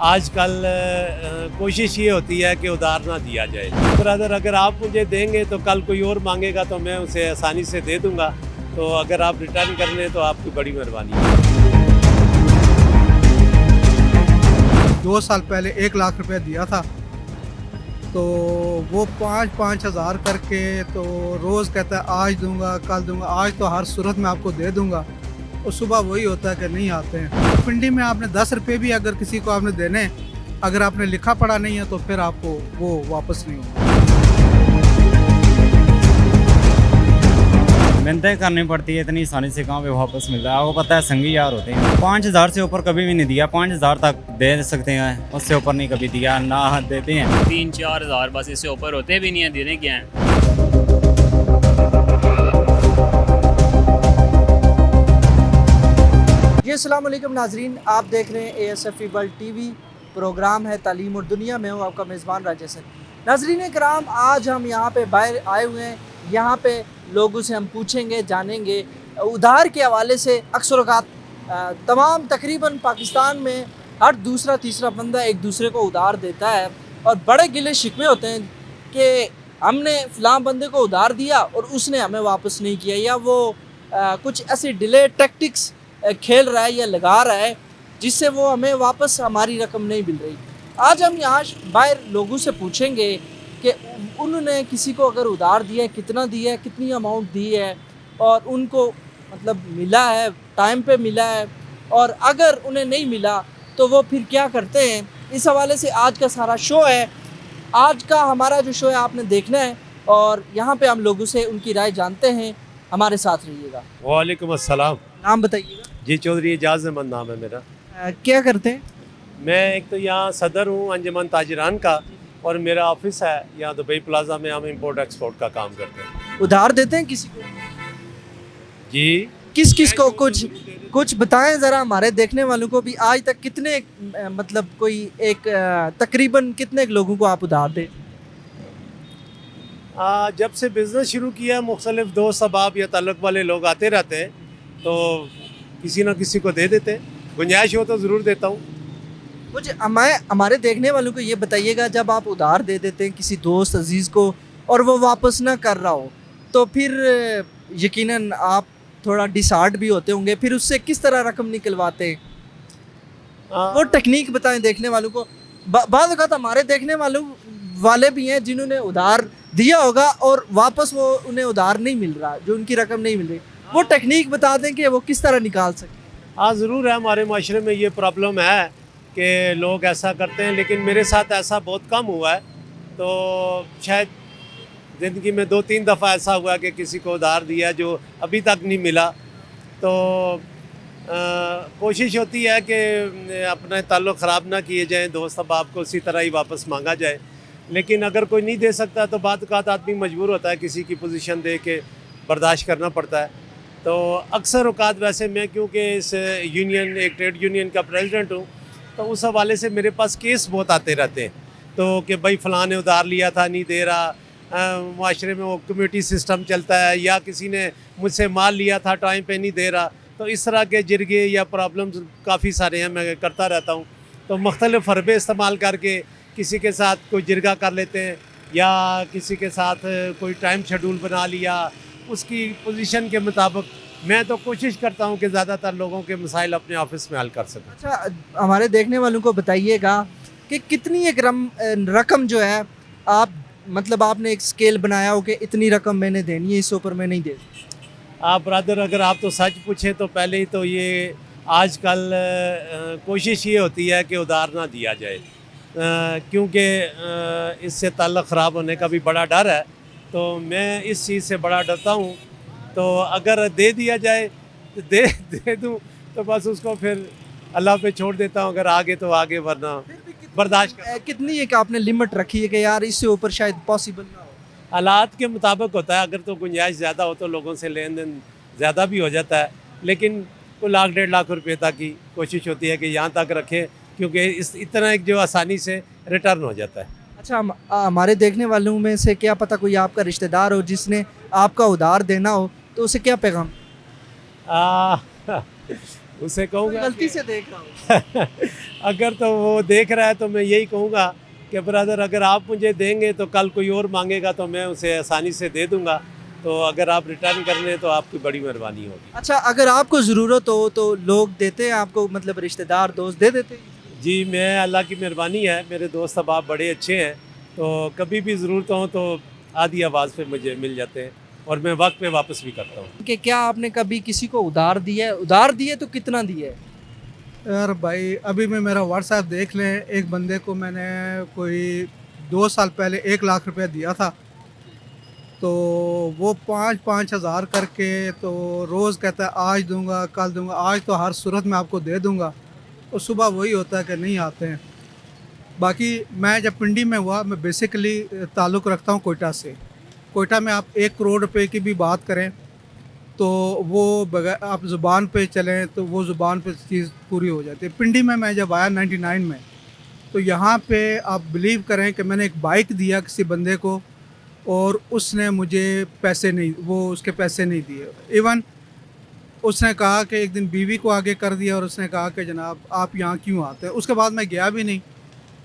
आजकल कोशिश ये होती है कि उधार ना दिया जाए। ब्रदर, अगर आप मुझे देंगे तो कल कोई और मांगेगा तो मैं उसे आसानी से दे दूंगा। तो अगर आप रिटर्न कर लें तो आपकी बड़ी मेहरबानी है। 2 साल पहले 1 लाख रुपए दिया था, तो वो 5-5 हज़ार करके तो रोज़ कहता है आज दूंगा कल दूंगा, आज तो हर सूरत में आपको दे दूंगा। और सुबह वही होता है कि नहीं आते हैं। पिंडी में आपने 10 रुपये भी अगर किसी को आपने देने, अगर आपने लिखा पढ़ा नहीं है तो फिर आपको वो वापस नहीं होगा। मिन्नतें करनी पड़ती है, इतनी आसानी से कहाँ पे वापस मिल रहा है। आपको पता है संगी यार होते हैं। 5,000 से ऊपर कभी भी नहीं दिया, 5,000 तक दे सकते हैं, उससे ऊपर नहीं कभी दिया, ना देते हैं। 3-4 हज़ार बस, इससे ऊपर होते भी नहीं है, देने क्या हैं। जी अस्सलाम वालेकुम नाजरीन, आप देख रहे हैं ASF वर्ल्ड TV। प्रोग्राम है तालीम और दुनिया में, हूँ आपका मेज़बान राजेश है। नाजरीन कराम, आज हम यहाँ पे बाहर आए हुए हैं। यहाँ पे लोगों से हम पूछेंगे, जानेंगे उधार के हवाले से। अक्सर औक़ात तमाम तकरीबन पाकिस्तान में हर दूसरा तीसरा बंदा एक दूसरे को उधार देता है और बड़े गिले शिकवे होते हैं कि हमने फ़लाँ बंदे को उधार दिया और उसने हमें वापस नहीं किया, या वो कुछ ऐसी डिले टैक्टिक्स खेल रहा है या लगा रहा है जिससे वो हमें वापस हमारी रकम नहीं मिल रही। आज हम यहाँ बाहर लोगों से पूछेंगे कि उन्होंने किसी को अगर उधार दिया है, कितना दिया है, कितनी अमाउंट दी है और उनको मतलब मिला है, टाइम पे मिला है, और अगर उन्हें नहीं मिला तो वो फिर क्या करते हैं। इस हवाले से आज का सारा शो है। आज का हमारा जो शो है आपने देखना है और यहाँ पे हम लोगों से उनकी राय जानते हैं। हमारे साथ रहिएगा। वालेकुम अस्सलाम। नाम बताइएगा। जी, चौधरी एजाज अहमद नाम है मेरा। क्या करते हैं? मैं एक तो यहाँ सदर हूँ अंजुमन ताजिरान का, और मेरा ऑफिस है यहाँ दुबई प्लाजा में। हम इंपोर्ट एक्सपोर्ट का काम करते हैं। उधार देते हैं किसी को? जी, किस को कुछ बताएं ज़रा, हमारे देखने वालों को भी। आज तक कितने मतलब कोई एक तकरीबन कितने लोगों को आप उधार दें? जब से बिज़नेस शुरू किया, मुख्तलिफ दोस्त अहबाब या ताल्लुक़ वाले लोग आते रहते हैं, तो किसी न किसी को दे देते हैं। गुंजाइश हो तो ज़रूर देता हूँ। मुझे हमारे देखने वालों को ये बताइएगा, जब आप उधार दे देते हैं किसी दोस्त अजीज़ को और वो वापस ना कर रहा हो, तो फिर यकीनन आप थोड़ा डिसहार्ट भी होते होंगे। फिर उससे किस तरह रकम निकलवाते हैं? वो टेक्निक बताएं देखने वालों को। बाद वक़्त हमारे देखने वाले भी हैं जिन्होंने उधार दिया होगा और वापस वो उन्हें उधार नहीं मिल रहा, जो उनकी रकम नहीं मिल रही। वो टेक्निक बता दें कि वो किस तरह निकाल सकें। हाँ, ज़रूर है। हमारे माशरे में ये प्रॉब्लम है कि लोग ऐसा करते हैं, लेकिन मेरे साथ ऐसा बहुत कम हुआ है। तो शायद ज़िंदगी में 2-3 दफ़ा ऐसा हुआ कि किसी को उधार दिया जो अभी तक नहीं मिला। तो कोशिश होती है कि अपने ताल्लुक़ ख़राब ना किए जाएं, दोस्त अहबाब को उसी तरह ही वापस मांगा जाए। लेकिन अगर कोई नहीं दे सकता तो बाद आदमी मजबूर होता है, किसी की पोजीशन दे के बर्दाश्त करना पड़ता है। तो अक्सर औक़ात वैसे मैं, क्योंकि इस यूनियन, एक ट्रेड यूनियन का प्रेसिडेंट हूँ, तो उस हवाले से मेरे पास केस बहुत आते रहते हैं। तो कि भाई फ़लाँ ने उधार लिया था, नहीं दे रहा। माशरे में वो कम्यूनिटी सिस्टम चलता है, या किसी ने मुझसे माल लिया था, टाइम पे नहीं दे रहा। तो इस तरह के जिरगे या प्रॉब्लम्स काफ़ी सारे हैं, मैं करता रहता हूँ। तो मुख्तलिफ़ हरबे इस्तेमाल करके किसी के साथ कोई जिरगा कर लेते हैं, या किसी के साथ कोई टाइम शेड्यूल बना लिया, उसकी पोजीशन के मुताबिक। मैं तो कोशिश करता हूँ कि ज़्यादातर लोगों के मसाइल अपने ऑफिस में हल कर सकूँ। अच्छा, हमारे देखने वालों को बताइएगा कि कितनी एक रकम जो है आप, मतलब आपने एक स्केल बनाया हो कि इतनी रकम मैंने देनी है, इससे ऊपर मैं नहीं दे सकता। आप ब्रदर, अगर आप तो सच पूछें तो पहले ही तो ये आजकल कोशिश ये होती है कि उधार ना दिया जाए, क्योंकि इससे ताल्लुक़ ख़राब होने का भी बड़ा डर है। तो मैं इस चीज़ से बड़ा डरता हूँ। तो अगर दे दिया जाए तो दे दूँ, तो बस उसको फिर अल्लाह पे छोड़ देता हूँ। अगर आगे तो आगे, वरना बर्दाश्त कितनी एक आपने लिमिट रखी है कि यार इससे ऊपर शायद पॉसिबल ना हो? हालात के मुताबिक होता है। अगर तो गुंजाइश ज़्यादा हो तो लोगों से लेन देन ज़्यादा भी हो जाता है, लेकिन कोई 1-1.5 लाख रुपये तक की कोशिश होती है कि यहाँ तक रखें, क्योंकि इतना एक जो आसानी से रिटर्न हो जाता है। अच्छा, हमारे देखने वालों में से क्या पता कोई आपका रिश्तेदार हो जिसने आपका उधार देना हो, तो उसे क्या पैगाम? उसे कोई कहूँगा गलती से देख रहा हूँ। अगर तो वो देख रहा है तो मैं यही कहूँगा कि ब्रदर अगर आप मुझे देंगे तो कल कोई और मांगेगा तो मैं उसे आसानी से दे दूँगा। तो अगर आप रिटर्न कर लें तो आपकी बड़ी मेहरबानी होगी। अच्छा, अगर आपको ज़रूरत हो तो लोग देते हैं आपको, मतलब रिश्तेदार दोस्त दे देते हैं? जी, मैं अल्लाह की मेहरबानी है, मेरे दोस्त अहबाब बड़े अच्छे हैं, तो कभी भी ज़रूरत हो तो आधी आवाज़ पे मुझे मिल जाते हैं और मैं वक्त पे वापस भी करता हूँ। कि क्या आपने कभी किसी को उधार दिया है? उधार दिए तो कितना दिया है? यार भाई अभी मैं मेरा व्हाट्सएप देख लें, एक बंदे को मैंने कोई 2 साल पहले 1 लाख रुपया दिया था। तो वो 5-5 हज़ार करके तो रोज़ कहता है आज दूंगा कल दूंगा, आज तो हर सूरत में आपको दे दूंगा। और सुबह वही होता है कि नहीं आते हैं। बाकी मैं जब पिंडी में हुआ, मैं बेसिकली ताल्लुक़ रखता हूँ कोयटा से। कोयटा में आप 1 करोड़ रुपए की भी बात करें तो वो बगैर आप ज़ुबान पे चलें तो वो ज़ुबान पे चीज़ पूरी हो जाती है। पिंडी में मैं जब आया 99 में, तो यहाँ पे आप बिलीव करें कि मैंने एक बाइक दिया किसी बंदे को और उसने मुझे पैसे नहीं, वो उसके पैसे नहीं दिए। इवन उसने कहा कि एक दिन बीवी को आगे कर दिया और उसने कहा कि जनाब आप यहाँ क्यों आते हैं। उसके बाद मैं गया भी नहीं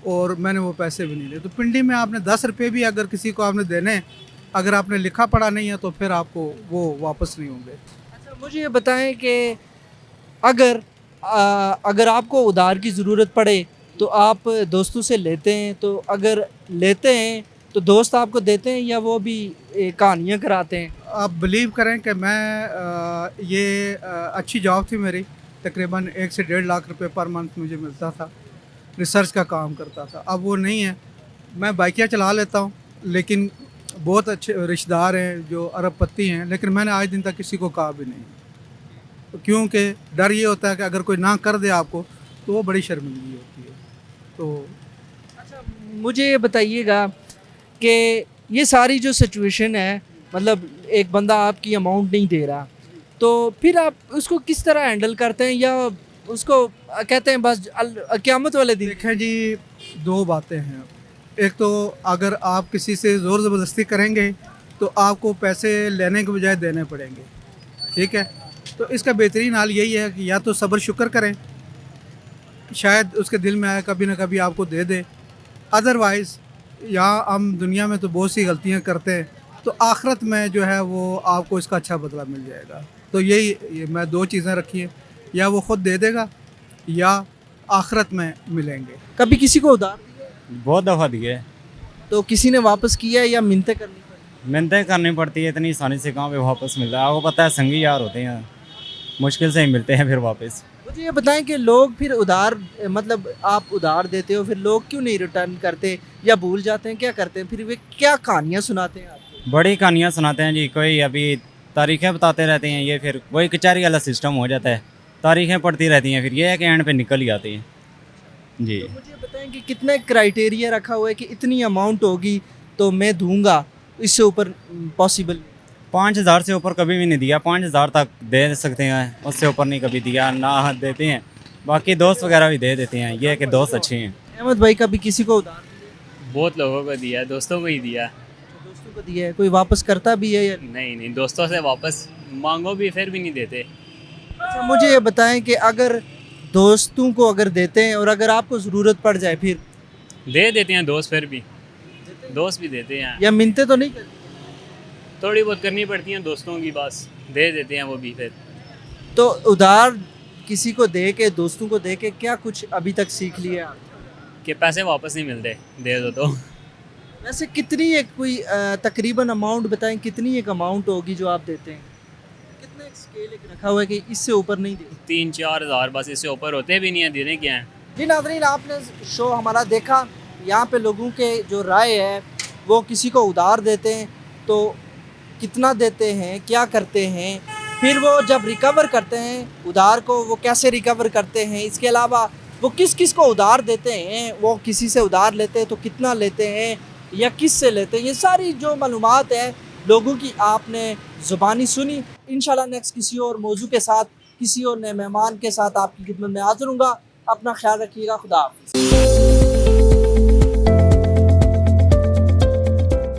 और मैंने वो पैसे भी नहीं लिए। तो पिंडी में आपने 10 रुपये भी अगर किसी को आपने देने, अगर आपने लिखा पढ़ा नहीं है तो फिर आपको वो वापस नहीं होंगे। अच्छा, मुझे ये बताएं कि अगर आपको उधार की ज़रूरत पड़े तो आप दोस्तों से लेते हैं, तो अगर लेते हैं तो दोस्त आपको देते हैं या वो भी कहानियाँ कराते हैं? आप बिलीव करें कि मैं अच्छी जॉब थी मेरी, तकरीबन 1 से 1.5 लाख रुपए पर मंथ मुझे मिलता था, रिसर्च का काम करता था। अब वो नहीं है। मैं बाइकियाँ चला लेता हूँ, लेकिन बहुत अच्छे रिश्तेदार हैं जो अरबपति हैं, लेकिन मैंने आज दिन तक किसी को कहा भी नहीं, क्योंकि डर ये होता है कि अगर कोई ना कर दे आपको तो वो बड़ी शर्मिंदगी होती है। तो अच्छा, मुझे ये बताइएगा कि ये सारी जो सिचुएशन है, मतलब एक बंदा आपकी अमाउंट नहीं दे रहा, तो फिर आप उसको किस तरह हैंडल करते हैं, या उसको कहते हैं बस क़यामत वाले दिन? देखें जी, 2 बातें हैं। एक तो अगर आप किसी से ज़ोर ज़बरदस्ती करेंगे तो आपको पैसे लेने के बजाय देने पड़ेंगे, ठीक है। तो इसका बेहतरीन हाल यही है कि या तो सब्र शुक्र करें, शायद उसके दिल में आए कभी ना कभी आपको दे दे। अदरवाइज़ यहाँ हम दुनिया में तो बहुत सी गलतियाँ करते हैं, तो आखिरत में जो है वो आपको इसका अच्छा बदला मिल जाएगा। तो यही मैं 2 चीज़ें रखी हैं, या वो ख़ुद दे देगा या आखिरत में मिलेंगे। कभी किसी को उधार दिया है? बहुत दफ़ा दिए। तो किसी ने वापस किया है या मिन्नतें करनी पड़ी? मिन्नतें करनी पड़ती है, इतनी आसानी से कहाँ पे वापस मिलता है। आपको पता है संगी यार होते हैं, मुश्किल से ही मिलते हैं फिर वापस। मुझे ये बताएं कि लोग फिर उधार, मतलब आप उधार देते हो, फिर लोग क्यों नहीं रिटर्न करते या भूल जाते हैं, क्या करते हैं फिर? वे क्या कहानियाँ सुनाते हैं आपको? बड़ी कहानियाँ सुनाते हैं जी। कोई अभी तारीखें बताते रहते हैं, ये फिर वही कचहरी वाला सिस्टम हो जाता है, तारीखें पड़ती रहती हैं, फिर ये है कि एंड पे निकल ही आती हैं जी। तो मुझे बताएं कि कितना क्राइटेरिया रखा हुआ है कि इतनी अमाउंट होगी तो मैं दूंगा, इससे ऊपर पॉसिबल? 5,000 से ऊपर कभी भी नहीं दिया। 5,000 तक दे सकते हैं, उससे ऊपर नहीं कभी दिया ना देते हैं। बाकी दोस्त वगैरह भी दे देते हैं, ये है कि दोस्त अच्छे हैं। अहमद भाई कभी किसी को उधार दिया? बहुत लोगों को दिया, दोस्तों को ही दिया। दोस्तों को दिया है, कोई वापस करता भी है या नहीं? नहीं, दोस्तों से वापस मांगो भी फिर भी नहीं देते। अच्छा, मुझे ये बताएं कि अगर दोस्तों को अगर देते हैं और अगर आपको ज़रूरत पड़ जाए फिर? दे देते हैं दोस्त, फिर भी दोस्त भी देते हैं। या मिन्नतें तो नहीं करते? थोड़ी बहुत करनी पड़ती हैं दोस्तों की, बस दे देते हैं वो भी फिर। तो उधार किसी को दे के, दोस्तों को दे के क्या कुछ अभी तक सीख लिया आप? कि पैसे वापस नहीं मिलते, दे दो तो। वैसे कितनी एक कोई तकरीबन अमाउंट बताएं, कितनी एक अमाउंट होगी जो आप देते हैं? कितना एक स्केल एक रखा हुआ है कि इससे ऊपर नहीं दे? 3-4 हज़ार, बस इससे ऊपर होते भी नहीं हैं, देने क्या हैं। जी नाज़रीन, आपने शो हमारा देखा। यहाँ पे लोगों के जो राय है, वो किसी को उधार देते हैं तो कितना देते हैं, क्या करते हैं, फिर वो जब रिकवर करते हैं उधार को वो कैसे रिकवर करते हैं, इसके अलावा वो किस किस को उधार देते हैं, वो किसी से उधार लेते हैं तो कितना लेते हैं या किस से लेते हैं, ये सारी जो मालूमात है लोगों की आपने ज़ुबानी सुनी। इंशाल्लाह नेक्स्ट किसी और मौजू के साथ, किसी और नए मेहमान के साथ आपकी खिदमत में हाज़िर हूँगा। अपना ख्याल रखिएगा। खुदा हाफ़िज़।